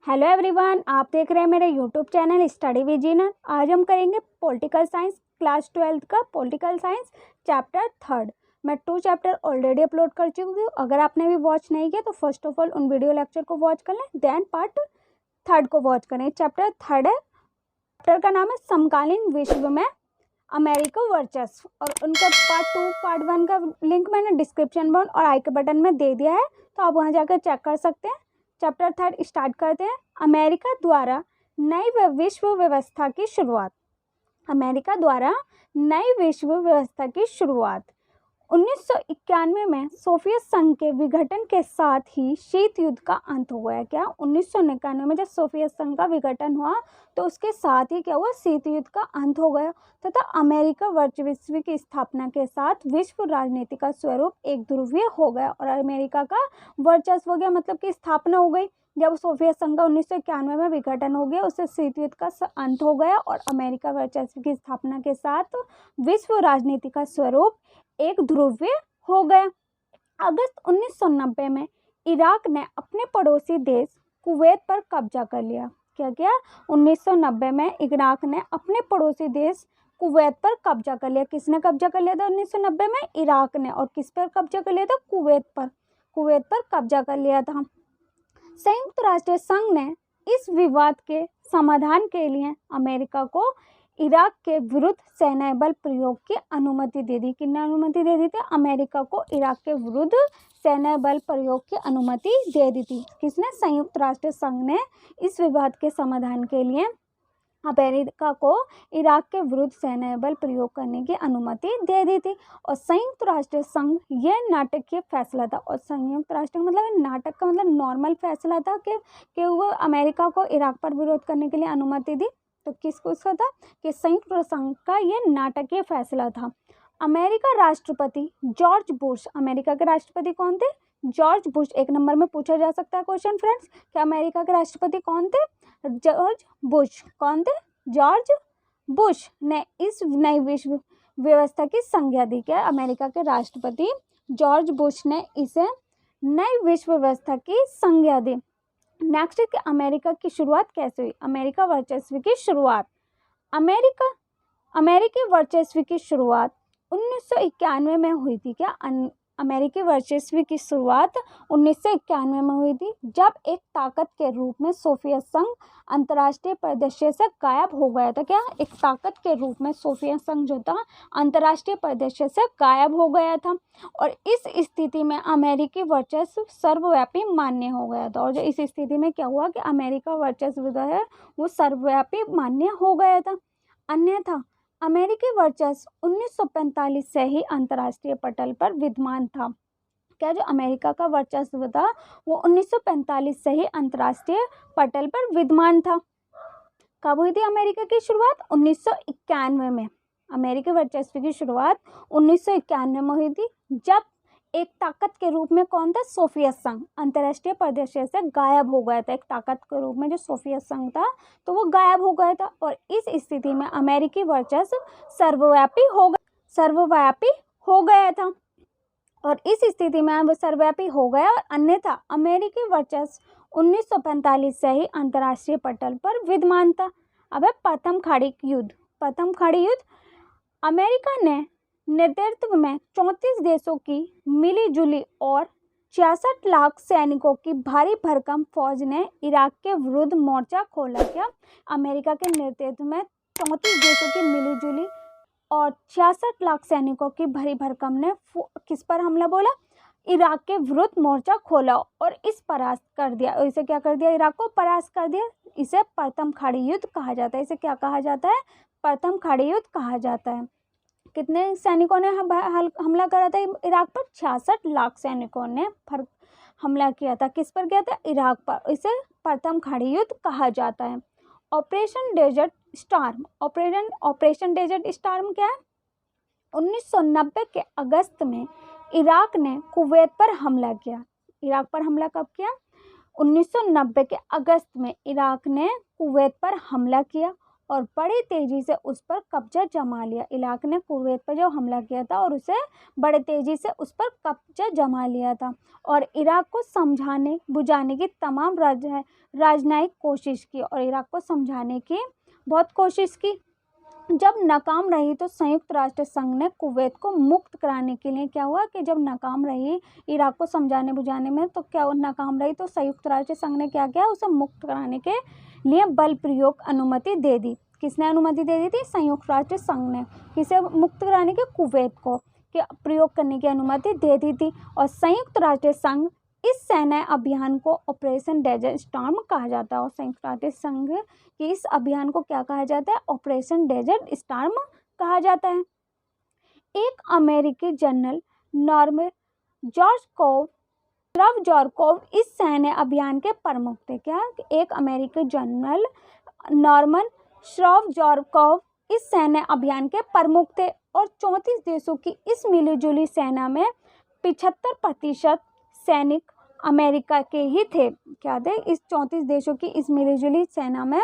Hello everyone, आप देख रहे हैं मेरे यूट्यूब चैनल स्टडी विद जीनत। आज हम करेंगे पॉलिटिकल साइंस क्लास 12 का पॉलिटिकल साइंस चैप्टर 3। मैं 2 चैप्टर ऑलरेडी अपलोड कर चुकी हूँ। अगर आपने भी वॉच नहीं किया तो फर्स्ट ऑफ ऑल उन वीडियो लेक्चर को वॉच कर लें, देन पार्ट 3 को वॉच करें। चैप्टर 3 है, चैप्टर का नाम है समकालीन विश्व में अमेरिका वर्चस्व, और उनका पार्ट 2 पार्ट 1 का लिंक मैंने डिस्क्रिप्शन में और आई के बटन में दे दिया है, तो आप वहाँ जाकर चेक कर सकते हैं। चैप्टर 3 स्टार्ट करते हैं। अमेरिका द्वारा नई विश्व व्यवस्था की शुरुआत। अमेरिका द्वारा नई विश्व व्यवस्था की शुरुआत 1991 में सोवियत संघ के विघटन के साथ ही शीत युद्ध का अंत हो गया। क्या 1991 में जब सोवियत संघ का विघटन हुआ तो उसके साथ ही क्या हुआ, शीत युद्ध का अंत हो गया तथा अमेरिका वर्चस्व की स्थापना के साथ विश्व राजनीति का स्वरूप एक ध्रुवीय हो गया और अमेरिका का वर्चस्व हो गया, मतलब कि स्थापना हो गई। जब सोवियत संघ का 1991 में विघटन हो गया, उससे शीत युद्ध का अंत हो गया और अमेरिका वर्चस्व की स्थापना के साथ विश्व राजनीति का स्वरूप एक ध्रुवीय हो गया। अगस्त 1990 में इराक ने अपने पड़ोसी देश कुवैत पर कब्जा कर लिया। क्या किया? 1990 में इराक ने अपने पड़ोसी देश कुवैत पर कब्जा कर लिया। किसने कब्जा कर लिया था 1990 में? इराक ने। और किस पर कब्जा कर लिया था? कुवैत पर। कुवैत पर कब्जा कर लिया था। संयुक्त राष्ट्र संघ ने इस विवाद के समाधान के लिए अमेरिका को इराक के विरुद्ध सैन्य बल प्रयोग की अनुमति दे दी। किसने अनुमति दे दी थी? अमेरिका को इराक के विरुद्ध सैन्य बल प्रयोग की अनुमति दे दी थी। किसने? संयुक्त राष्ट्र संघ ने इस विवाद के समाधान के लिए अमेरिका को इराक के विरुद्ध सैन्य बल प्रयोग करने की अनुमति दे दी थी। और संयुक्त राष्ट्र संघ यह नाटकीय फैसला था। और संयुक्त राष्ट्र मतलब नाटक का मतलब नॉर्मल फैसला था कि वो अमेरिका को इराक पर विरोध करने के लिए अनुमति दी। तो किसको था कि संयुक्त संघ का यह नाटकीय फैसला था। अमेरिका राष्ट्रपति जॉर्ज बुश। अमेरिका के राष्ट्रपति कौन थे? George Bush. एक नंबर में पूछा जा सकता है क्वेश्चन फ्रेंड्स कि अमेरिका के राष्ट्रपति कौन थे? George Bush. कौन थे? जॉर्ज बुश ने इस नई विश्व व्यवस्था की संज्ञा दी। क्या? अमेरिका के राष्ट्रपति जॉर्ज बुश ने इसे नई विश्व व्यवस्था की संज्ञा दी। नेक्स्ट है कि अमेरिका की शुरुआत कैसे हुई? अमेरिका वर्चस्व की शुरुआत। अमेरिकी वर्चस्व की शुरुआत 1991 में हुई थी। क्या? अमेरिकी वर्चस्व की शुरुआत 1991 में हुई थी, जब एक ताकत के रूप में सोवियत संघ अंतर्राष्ट्रीय परिदृश्य से गायब हो गया था। क्या? एक ताकत के रूप में सोवियत संघ जो था अंतर्राष्ट्रीय परिदृश्य से गायब हो गया था और इस स्थिति में अमेरिकी वर्चस्व सर्वव्यापी मान्य हो गया था। और जो इस स्थिति में क्या हुआ कि अमेरिका वर्चस्व जो है वो सर्वव्यापी मान्य हो गया था। अन्यथा अमेरिकी वर्चस्व 1945 से ही अंतर्राष्ट्रीय पटल पर विद्यमान था। क्या? जो अमेरिका का वर्चस्व था वो 1945 से ही अंतर्राष्ट्रीय पटल पर विद्यमान था। कब हुई थी अमेरिका की शुरुआत? 1991 में। अमेरिकी वर्चस्व की शुरुआत 1991 में हुई थी, जब एक ताकत के रूप में कौन था? सोवियत संघ अंतर्राष्ट्रीय परिदृश्य से गायब हो गया था। एक ताकत के रूप में जो सोवियत संघ था तो वो गायब हो गया था और इस स्थिति में अमेरिकी वर्चस्व सर्वव्यापी हो गया था और इस स्थिति में वो सर्वव्यापी हो गया। और अन्यथा अमेरिकी वर्चस्व 1945 से ही अंतर्राष्ट्रीय पटल पर विद्यमान था। अब है प्रथम खाड़ी युद्ध। प्रथम खाड़ी युद्ध। अमेरिका ने नेतृत्व में 34 देशों की मिलीजुली और 66 लाख सैनिकों की भारी भरकम फौज ने इराक के विरुद्ध मोर्चा खोला। क्या? अमेरिका के नेतृत्व में 34 देशों की मिलीजुली और 66 लाख सैनिकों की भारी भरकम ने किस पर हमला बोला? इराक के विरुद्ध मोर्चा खोला और इस परास्त कर दिया। इसे क्या कर दिया? इराक को परास्त कर दिया। इसे प्रथम खाड़ी युद्ध कहा जाता है। इसे क्या कहा जाता है? प्रथम खाड़ी युद्ध कहा जाता है। कितने सैनिकों ने हमला करा था इराक पर? 66 लाख सैनिकों ने हमला किया था। किस पर किया था? इराक पर। इसे प्रथम खाड़ी युद्ध कहा जाता है। Operation Desert Storm. Operation Desert Storm क्या है? 1990 के अगस्त में इराक ने कुवैत पर हमला किया। इराक पर हमला कब किया? 1990 के अगस्त में इराक ने कुवैत पर हमला किया और बड़ी तेज़ी से उस पर कब्जा जमा लिया। इराक ने कुवैत पर जो हमला किया था और उसे बड़े तेज़ी से उस पर कब्जा जमा लिया था और इराक को समझाने बुझाने की तमाम राजनयिक कोशिश की और इराक को समझाने की बहुत कोशिश की। जब नाकाम रही तो संयुक्त राष्ट्र संघ ने कुवैत को मुक्त कराने के लिए क्या हुआ कि जब नाकाम रही इराक को समझाने बुझाने में, तो क्या नाकाम रही तो संयुक्त राष्ट्र संघ ने क्या किया, उसे मुक्त कराने के लिए बल प्रयोग अनुमति दे दी। किसने अनुमति दे दी थी? संयुक्त राष्ट्र संघ ने। किसे मुक्त कराने के? कुवैत को के प्रयोग करने की अनुमति दे दी थी। और संयुक्त राष्ट्र संघ इस सैन्य अभियान को ऑपरेशन डेजर्ट स्टॉर्म कहा जाता है। और संयुक्त राष्ट्र संघ के इस अभियान को क्या कहा जाता है? ऑपरेशन डेजर्ट स्टॉर्म कहा जाता है। एक अमेरिकी जनरल नॉर्मन जॉर्कोव इस सैन्य अभियान के प्रमुख थे। क्या? एक अमेरिकी जनरल नॉर्मन जॉर्कोव इस सैन्य अभियान के प्रमुख थे और 34 देशों की इस मिलीजुली सेना में 75% सैनिक अमेरिका के ही थे। क्या थे? इस 34 देशों की इस मिलीजुली सेना में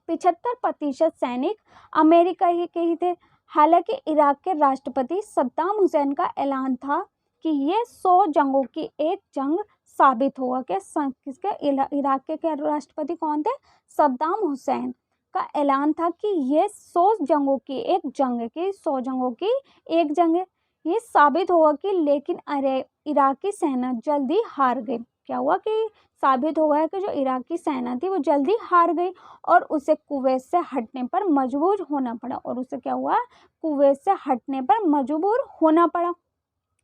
75% सैनिक अमेरिका के ही थे। हालांकि इराक के राष्ट्रपति सद्दाम हुसैन का ऐलान था कि ये 100 जंगों की एक जंग साबित होगा। किसके? इराक के राष्ट्रपति कौन थे? सद्दाम हुसैन का ऐलान था कि ये 100 जंगों की एक जंग है, कि 100 जंगों की एक जंग है, ये साबित हुआ कि लेकिन अरे इराकी सेना जल्दी हार गई। क्या हुआ कि साबित हुआ है कि जो इराकी सेना थी वो जल्दी हार गई और उसे कुवैत से हटने पर मजबूर होना पड़ा। और उसे क्या हुआ? कुवैत से हटने पर मजबूर होना पड़ा।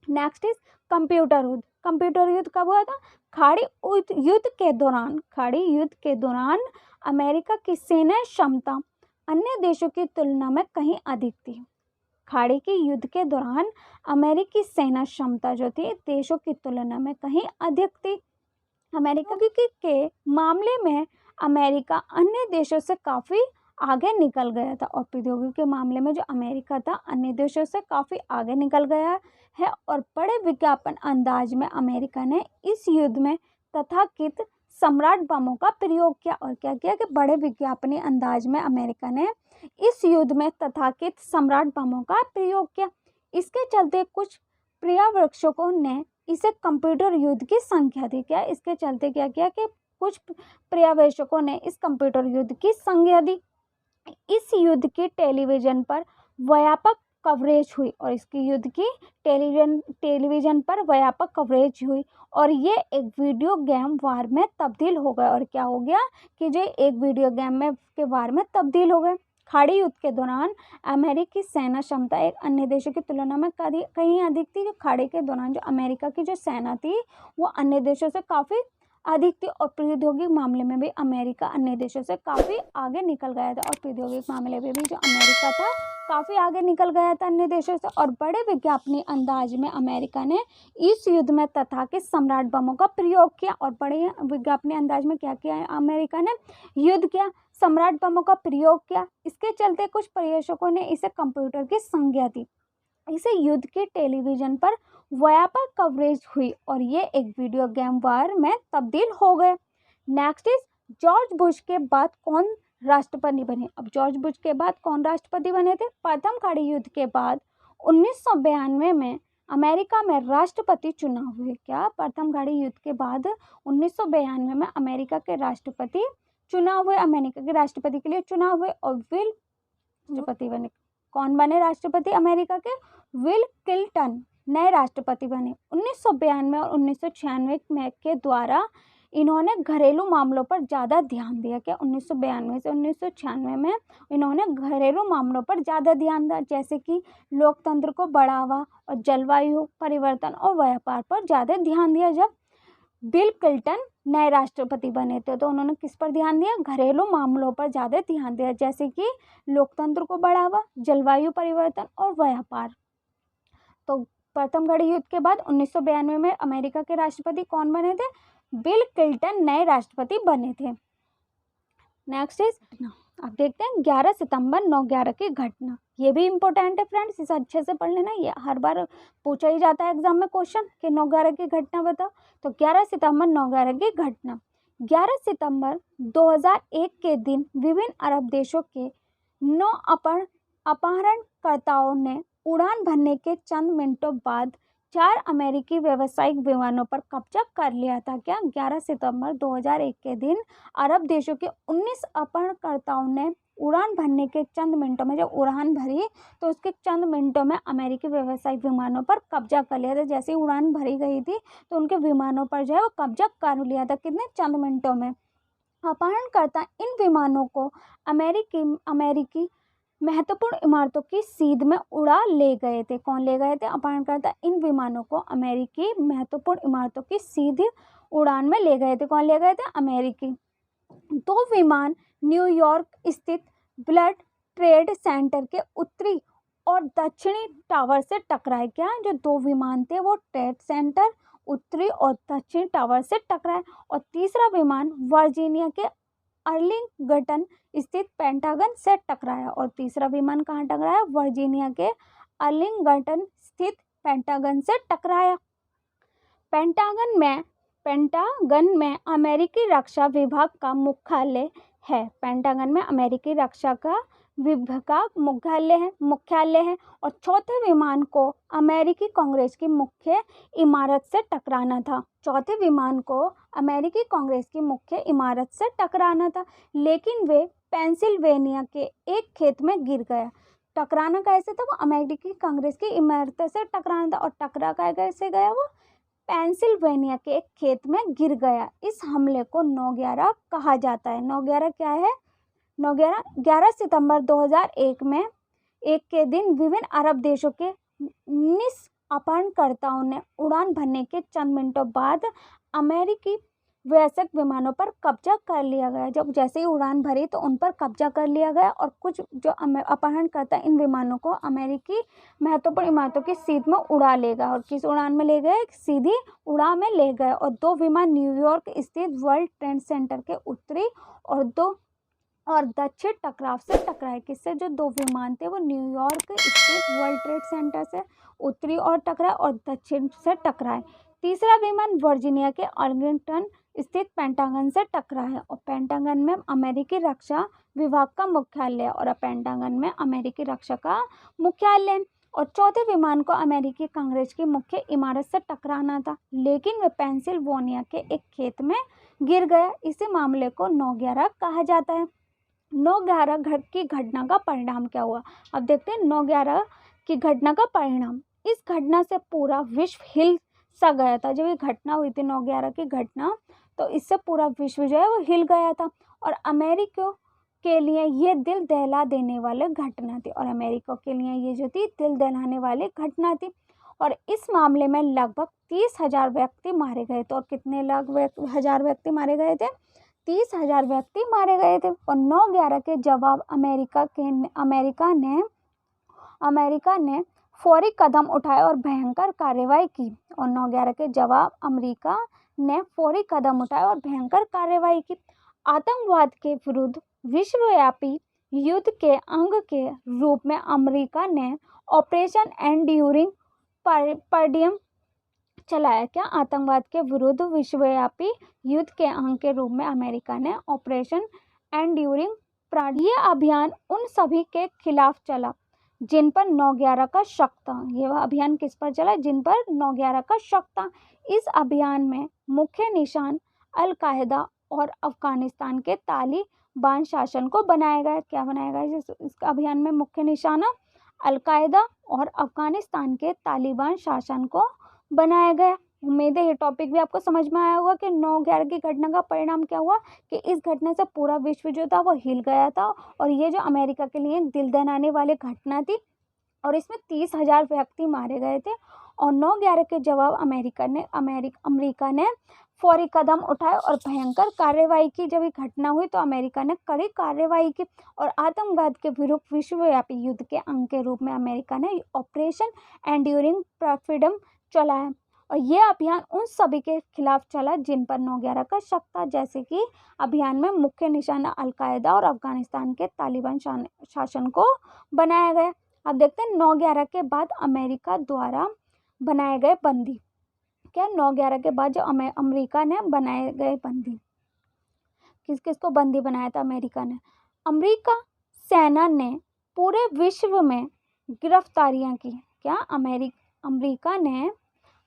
नेक्स्ट इज कंप्यूटर युद्ध। कंप्यूटर युद्ध कब हुआ था? खाड़ी युद्ध के दौरान अमेरिका की सैन्य क्षमता अन्य देशों की तुलना में कहीं अधिक थी। खाड़ी के युद्ध के दौरान अमेरिकी सेना क्षमता जो थी देशों की तुलना में कहीं अधिक थी। अमेरिका के मामले में अमेरिका अन्य देशों से काफ़ी आगे निकल गया था। और प्रौद्योगिकी के मामले में जो अमेरिका था अन्य देशों से काफ़ी आगे निकल गया है। और बड़े विज्ञापन अंदाज में अमेरिका ने इस युद्ध में तथाकथित सम्राट बमों का प्रयोग किया। और क्या किया कि बड़े विज्ञापनी अंदाज में अमेरिका ने इस युद्ध में तथाकथित सम्राट बमों का प्रयोग किया। इसके चलते कुछ पर्यवेक्षकों ने इसे कंप्यूटर युद्ध की संज्ञा दी। क्या? इसके चलते क्या किया कि कुछ पर्यवेक्षकों ने इस कंप्यूटर युद्ध की संज्ञा दी। इस युद्ध की टेलीविज़न पर व्यापक कवरेज हुई और इसकी युद्ध की टेलीविज़न पर व्यापक कवरेज हुई और ये एक वीडियो गेम वार में तब्दील हो गया। और क्या हो गया कि जो एक वीडियो गेम में के वार में तब्दील हो गए। खाड़ी युद्ध के दौरान अमेरिकी सेना क्षमता एक अन्य देशों की तुलना में कहीं अधिक थी। जो खाड़ी के दौरान जो अमेरिका की जो सेना थी वो अन्य देशों से काफ़ी अधिक थी। और प्रौद्योगिक मामले में भी अमेरिका अन्य देशों से काफ़ी आगे निकल गया था। और प्रौद्योगिक मामले में भी जो अमेरिका था काफ़ी आगे निकल गया था अन्य देशों से। और बड़े विज्ञापनी अंदाज में अमेरिका ने इस युद्ध में तथाकथित सम्राट बमों का प्रयोग किया। और बड़े विज्ञापनी अंदाज में क्या किया अमेरिका ने? युद्ध किया, सम्राट बमों का प्रयोग किया। इसके चलते कुछ पर्यवेक्षकों ने इसे कंप्यूटर की संज्ञा दी। इसे युद्ध के टेलीविज़न पर व्यापक कवरेज हुई और ये एक वीडियो गेम वार में तब्दील हो गए। नेक्स्ट इज जॉर्ज बुश के बाद कौन राष्ट्रपति बने? अब जॉर्ज बुश के बाद कौन राष्ट्रपति बने थे? प्रथम खाड़ी युद्ध के बाद 1992 में अमेरिका में राष्ट्रपति चुनाव हुए। क्या? प्रथम खाड़ी युद्ध के बाद 1992 में अमेरिका के राष्ट्रपति चुनाव हुए। अमेरिका के राष्ट्रपति के लिए चुनाव हुए और विल राष्ट्रपति बने। कौन बने राष्ट्रपति अमेरिका के? विल क्लिंटन नए राष्ट्रपति बने। 1992 और 1996 में के द्वारा इन्होंने घरेलू मामलों पर ज़्यादा ध्यान दिया। क्या? 1992 से 1996 में इन्होंने घरेलू मामलों पर ज़्यादा ध्यान दिया, जैसे कि लोकतंत्र को बढ़ावा और जलवायु परिवर्तन और व्यापार पर ज़्यादा ध्यान दिया। जब बिल क्लिंटन नए राष्ट्रपति बने थे तो उन्होंने किस पर ध्यान दिया? घरेलू मामलों पर ज़्यादा ध्यान दिया, जैसे कि लोकतंत्र को बढ़ावा, जलवायु परिवर्तन और व्यापार। तो प्रथम खाड़ी युद्ध के बाद 1992 में अमेरिका के राष्ट्रपति कौन बने थे? बिल क्लिंटन नए राष्ट्रपति बने थे। नेक्स्ट इज अब देखते हैं 11 सितंबर 9/11 की घटना। ये भी इम्पोर्टेंट है फ्रेंड्स, इसे अच्छे से पढ़ लेना। ये हर बार पूछा ही जाता है एग्जाम में क्वेश्चन कि 9/11 की घटना बताओ। तो 11 सितंबर 9/11 की घटना। 11 सितंबर 2001 के दिन विभिन्न अरब देशों के 9 अपहरणकर्ताओं ने उड़ान भरने के चंद मिनटों बाद 4 अमेरिकी व्यावसायिक विमानों पर कब्जा कर लिया था। क्या 11 सितंबर 2001 के दिन अरब देशों के 19 अपहरणकर्ताओं ने उड़ान भरने के चंद मिनटों में, जब उड़ान भरी तो उसके चंद मिनटों में अमेरिकी व्यावसायिक विमानों पर कब्जा कर लिया था। जैसे ही उड़ान भरी गई थी तो उनके विमानों पर जो है वो कब्जा कर लिया था। कितने? चंद मिनटों में। अपहरणकर्ता इन विमानों को अमेरिकी महत्वपूर्ण इमारतों की सीध में उड़ा ले गए थे। कौन ले गए थे? अपहरणकर्ता इन विमानों को अमेरिकी महत्वपूर्ण इमारतों की सीधी उड़ान में ले गए थे। कौन ले गए थे? अमेरिकी। 2 विमान न्यूयॉर्क स्थित वर्ल्ड ट्रेड सेंटर के उत्तरी और दक्षिणी टावर से टकराए। क्या? जो 2 विमान थे वो ट्रेड सेंटर उत्तरी और दक्षिणी टावर से टकराए। और तीसरा विमान वर्जीनिया के अर्लिंगटन स्थित पेंटागन से टकराया। और तीसरा विमान कहाँ टकराया? वर्जीनिया के अर्लिंगटन स्थित पेंटागन से टकराया। पेंटागन में अमेरिकी रक्षा विभाग का मुख्यालय है। पेंटागन में अमेरिकी रक्षा का विभाग मुख्यालय है। और चौथे विमान को अमेरिकी कांग्रेस की मुख्य इमारत से टकराना था। चौथे विमान को अमेरिकी कांग्रेस की मुख्य इमारत से टकराना था, लेकिन वे पेंसिल्वेनिया के एक खेत में गिर गया। टकराना कैसे था? वो अमेरिकी कांग्रेस की इमारत से टकराना था। और टकरा कैसे गया? वो पेंसिल्वेनिया के एक खेत में गिर गया। इस हमले को 9/11 कहा जाता है। 9/11 क्या है? 11 सितंबर 2001 में के दिन विभिन्न अरब देशों के 19 अपहरणकर्ताओं ने उड़ान भरने के चंद मिनटों बाद अमेरिकी व्यावसायिक विमानों पर कब्जा कर लिया गया। जब जैसे ही उड़ान भरी तो उन पर कब्जा कर लिया गया। और कुछ जो अपहरणकर्ता इन विमानों को अमेरिकी महत्वपूर्ण इमारतों की सीध में उड़ा ले गए। और किस उड़ान में ले गए? सीधी उड़ान में ले गए। और 2 विमान न्यूयॉर्क स्थित वर्ल्ड ट्रेड सेंटर के उत्तरी और दक्षिण टकराव से टकराए। किससे? जो 2 विमान थे वो न्यूयॉर्क स्थित वर्ल्ड ट्रेड सेंटर से उत्तरी और टकराए और दक्षिण से टकराए। तीसरा विमान वर्जीनिया के अर्लिंगटन स्थित पेंटागन से टकराया। और पेंटागन में अमेरिकी रक्षा विभाग का मुख्यालय और पेंटागन में अमेरिकी रक्षा का मुख्यालय। और चौथे विमान को अमेरिकी कांग्रेस की मुख्य इमारत से टकराना था, लेकिन वे पेंसिल्वेनिया के एक खेत में गिर गया। इसी मामले को 9/11 कहा जाता है। 9/11 की घटना का परिणाम क्या हुआ? अब देखते हैं 9/11 की घटना का परिणाम। इस घटना से पूरा विश्व हिल सा गया था। जब ये घटना हुई थी 9/11 की घटना, तो इससे पूरा विश्व जो है वो हिल गया था। और अमेरिका के लिए ये दिल दहला देने वाली घटना थी। और अमेरिका के लिए ये जो थी दिल दहलाने वाली घटना थी। और इस मामले में लगभग 30,000 व्यक्ति मारे गए थे। और कितने हजार व्यक्ति मारे गए थे? 30,000 व्यक्ति मारे गए थे। और 9/11 के जवाब अमेरिका ने फौरी कदम उठाए और भयंकर कार्रवाई की। और 9/11 के जवाब अमेरिका ने फौरी कदम उठाए और भयंकर कार्रवाई की। आतंकवाद के विरुद्ध विश्वव्यापी युद्ध के अंग के रूप में अमेरिका ने ऑपरेशन एंड्यूरिंग पर्डियम चलाया। क्या? आतंकवाद के विरुद्ध विश्वव्यापी युद्ध के अंग के रूप में अमेरिका ने ऑपरेशन एंड्यूरिंग पर्डियम। ये अभियान उन सभी के खिलाफ चला जिन पर 9/11 का शक था। यह अभियान किस पर चला? जिन पर 9/11 का शक था। इस अभियान में मुख्य निशान अल-कायदा और अफगानिस्तान के तालिबान शासन को बनाया गया। क्या बनाया गया? इस अभियान में मुख्य निशाना अल-कायदा और अफगानिस्तान के तालिबान शासन को बनाया गया। उम्मीद है ये टॉपिक भी आपको समझ में आया होगा कि 9/11 की घटना का परिणाम क्या हुआ, कि इस घटना से पूरा विश्व जो था वो हिल गया था। और ये जो अमेरिका के लिए दिल दहलाने वाली घटना थी, और इसमें 30,000 व्यक्ति मारे गए थे। और 9/11 के जवाब अमेरिका ने फौरी कदम उठाए और भयंकर कार्रवाई की। जब ये घटना हुई तो अमेरिका ने कड़ी कार्रवाई की और आतंकवाद के विरुद्ध विश्वव्यापी युद्ध के अंग के रूप में अमेरिका ने ऑपरेशन एंड्यूरिंग पर्डियम चलाया। और ये अभियान उन सभी के खिलाफ चला जिन पर 9/11 का शक था, जैसे कि अभियान में मुख्य निशाना अल-कायदा और अफगानिस्तान के तालिबान शासन को बनाया गया। अब देखते हैं 9/11 के बाद अमेरिका द्वारा बनाए गए बंदी। क्या? 9/11 के बाद जो अमेरिका ने बनाए गए बंदी, किस किस को बंदी बनाया था अमेरिका ने? अमेरिका सेना ने पूरे विश्व में गिरफ्तारियां की। क्या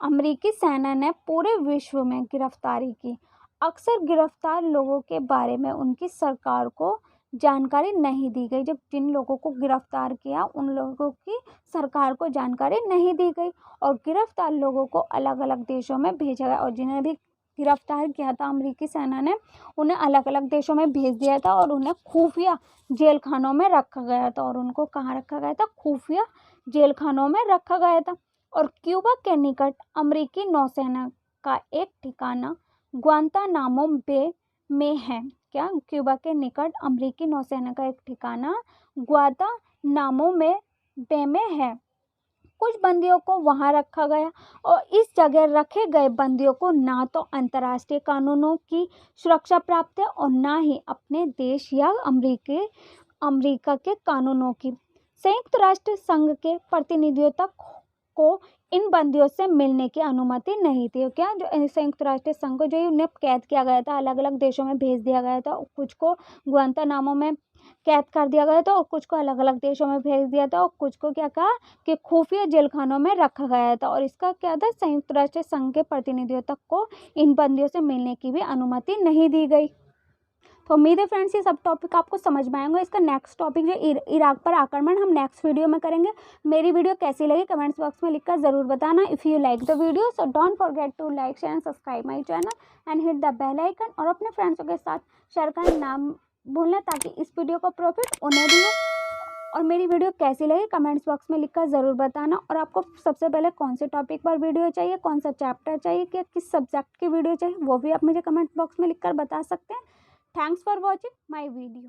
अमेरिकी सेना ने पूरे विश्व में गिरफ्तारी की। अक्सर गिरफ्तार लोगों के बारे में उनकी सरकार को जानकारी नहीं दी गई। जब जिन लोगों को गिरफ्तार किया उन लोगों की सरकार को जानकारी नहीं दी गई और गिरफ्तार लोगों को अलग अलग देशों में भेजा गया। और जिन्हें भी गिरफ्तार किया था अमेरिकी सेना ने, उन्हें अलग अलग देशों में भेज दिया था और उन्हें खुफिया जेल खानों में रखा गया था। और उनको कहाँ रखा गया था? खुफिया जेल खानों में रखा गया था। और क्यूबा के निकट अमेरिकी नौसेना का एक ठिकाना ग्वांतानामो बे में है। क्या? क्यूबा के निकट अमेरिकी नौसेना का एक ठिकाना ग्वांतानामो बे में है। कुछ बंदियों को वहां रखा गया और इस जगह रखे गए बंदियों को ना तो अंतर्राष्ट्रीय कानूनों की सुरक्षा प्राप्त है और ना ही अपने देश या अमेरिका के कानूनों की। संयुक्त राष्ट्र संघ के प्रतिनिधियों तक को इन बंदियों से मिलने की अनुमति नहीं थी। क्या? जो संयुक्त राष्ट्र संघ को जो उन्हें कैद किया गया था, अलग अलग देशों में भेज दिया गया था। कुछ को ग्वांतानामो में कैद कर दिया गया था और कुछ को अलग अलग देशों में भेज दिया था और कुछ को क्या कहा कि खुफिया जेल खानों में रखा गया था। और इसका क्या था? संयुक्त राष्ट्र संघ के प्रतिनिधियों तक को इन बंदियों से मिलने की भी अनुमति नहीं दी गई। तो उम्मीद है फ्रेंड्स ये सब टॉपिक आपको समझ में आएंगे। इसका नेक्स्ट टॉपिक जो इराक पर आक्रमण हम नेक्स्ट वीडियो में करेंगे। मेरी वीडियो कैसी लगी कमेंट्स बॉक्स में लिखकर ज़रूर बताना। If you like the video so don't forget to like share and subscribe my channel and hit the bell icon और अपने फ्रेंड्सों के साथ शेयर करना ना भूलना ताकि इस वीडियो का प्रॉफिट उन्हें भी हो। और मेरी वीडियो कैसी लगी कमेंट्स बॉक्स में लिखकर ज़रूर बताना। और आपको सबसे पहले कौन से टॉपिक पर वीडियो चाहिए, कौन सा चैप्टर चाहिए, कि किस सब्जेक्ट की वीडियो चाहिए, वो भी आप मुझे कमेंट बॉक्स में लिखकर बता सकते हैं। Thanks for watching my video.